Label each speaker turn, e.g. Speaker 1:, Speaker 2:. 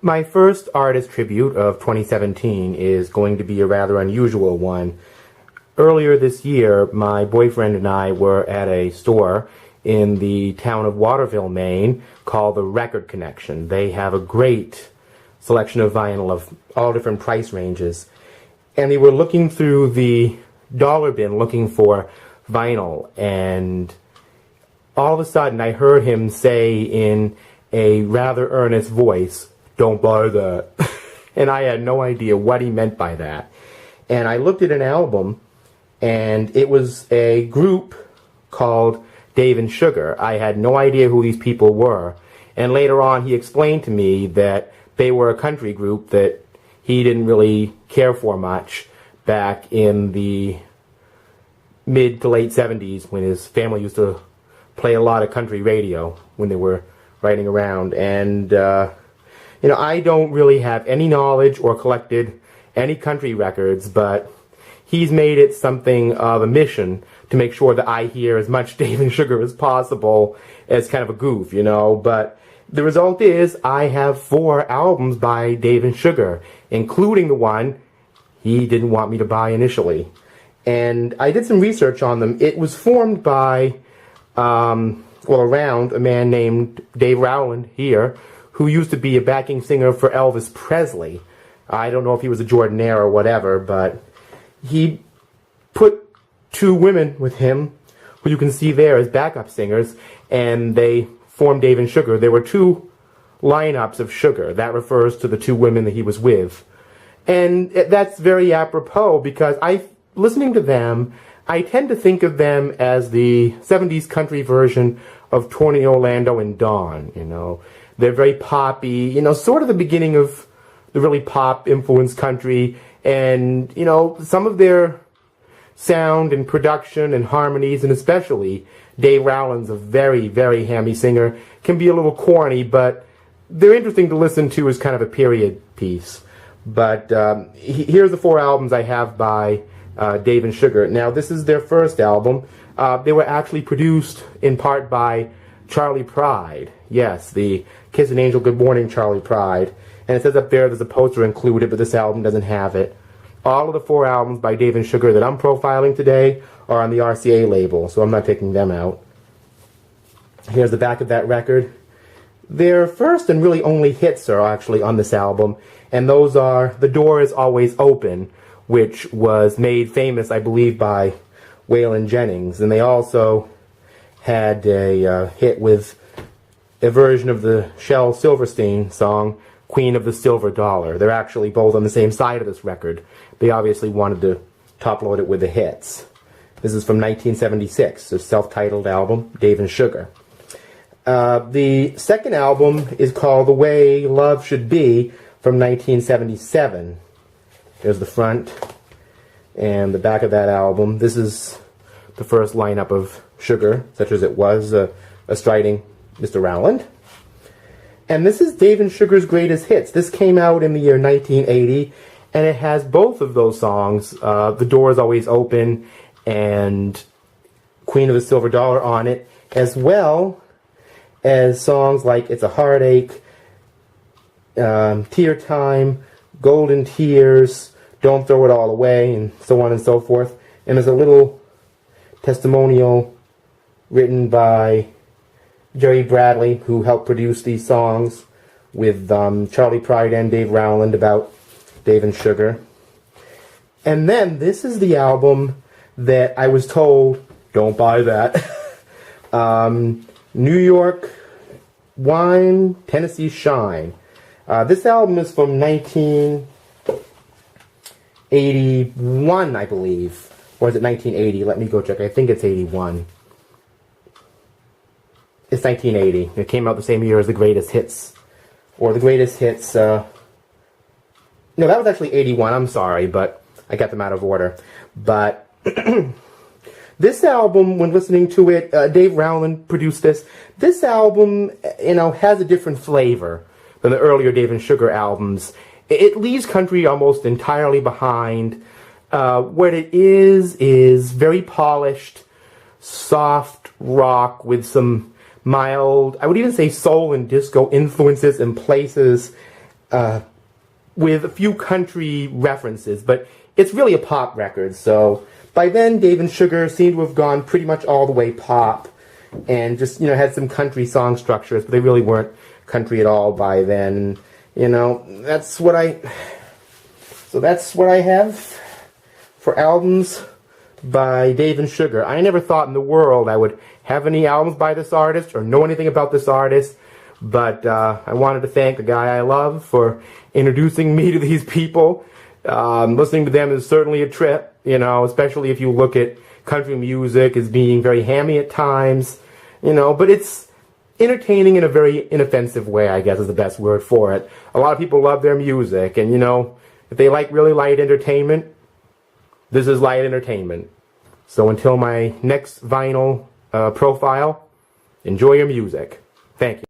Speaker 1: My first artist tribute of 2017 is going to be a rather unusual one. Earlier this year, my boyfriend and I were at a store in the town of Waterville, Maine, called the Record Connection. They have a great selection of vinyl of all different price ranges. And we were looking through the dollar bin looking for vinyl, and all of a sudden I heard him say in a rather earnest voice, "Don't buy that." And I had no idea what he meant by that. And I looked at an album, and it was a group called Dave and Sugar. I had no idea who these people were. And later on he explained to me that they were a country group that he didn't really care for much back in the mid to late 70s when his family used to play a lot of country radio when they were riding around. And I don't really have any knowledge or collected any country records, but he's made it something of a mission to make sure that I hear as much Dave and Sugar as possible as kind of a goof, But the result is I have 4 albums by Dave and Sugar, including the one he didn't want me to buy initially. And I did some research on them. It was formed by, around a man named Dave Rowland here, who used to be a backing singer for Elvis Presley. I don't know if he was a Jordanaire or whatever, but he put 2 women with him, who you can see there as backup singers, and they formed Dave and Sugar. There were 2 lineups of Sugar. That refers to the 2 women that he was with. And that's very apropos, because listening to them, I tend to think of them as the 70s country version of Tony Orlando and Dawn, They're very poppy, sort of the beginning of the really pop-influenced country. And, some of their sound and production and harmonies, and especially Dave Rowland's a very, very hammy singer, can be a little corny, but they're interesting to listen to as kind of a period piece. But here's the 4 albums I have by Dave and Sugar. Now, this is their first album. They were actually produced in part by Charley Pride. Yes, the Kiss an Angel Good Morning Charley Pride. And it says up there there's a poster included, but this album doesn't have it. All of the 4 albums by Dave and Sugar that I'm profiling today are on the RCA label, so I'm not taking them out. Here's the back of that record. Their first and really only hits are actually on this album, and those are The Door Is Always Open, which was made famous, I believe, by Waylon Jennings. And they also had a hit with a version of the Shel Silverstein song, Queen of the Silver Dollar. They're actually both on the same side of this record. They obviously wanted to top-load it with the hits. This is from 1976, a self-titled album, Dave and Sugar. The second album is called The Way Love Should Be, from 1977. There's the front and the back of that album. This is the first lineup of Sugar, such as it was, striding Mr. Rowland. And this is Dave and Sugar's greatest hits. This came out in the year 1980, and it has both of those songs, The Door Is Always Open and Queen of the Silver Dollar on it, as well as songs like It's a Heartache, Tear Time, Golden Tears, Don't Throw It All Away, and so on and so forth. And there's a little testimonial written by Jerry Bradley, who helped produce these songs with Charley Pride and Dave Rowland, about Dave and Sugar. And then this is the album that I was told, don't buy that. New York Wine, Tennessee Shine. This album is from 1981, I believe. Or is it 1980? Let me go check. I think it's 81. It's 1980. It came out the same year as the Greatest Hits. Or the Greatest Hits... no, that was actually 81. I'm sorry, but I got them out of order. But this album, when listening to it, Dave Rowland produced this. This album, has a different flavor than the earlier Dave and Sugar albums. It leaves country almost entirely behind. What it is very polished, soft rock with some mild, I would even say soul and disco influences in places. with a few country references, but it's really a pop record. So by then, Dave and Sugar seemed to have gone pretty much all the way pop, and just, you know, had some country song structures, but they really weren't country at all by then. You know, that's what I have for albums by Dave and Sugar. I never thought in the world I would have any albums by this artist or know anything about this artist, but I wanted to thank the guy I love for introducing me to these people. Listening to them is certainly a trip, you know, especially if you look at country music as being very hammy at times, you know, but it's entertaining in a very inoffensive way, I guess is the best word for it. A lot of people love their music, and, you know, if they like really light entertainment, this is light entertainment. So until my next vinyl profile, enjoy your music. Thank you.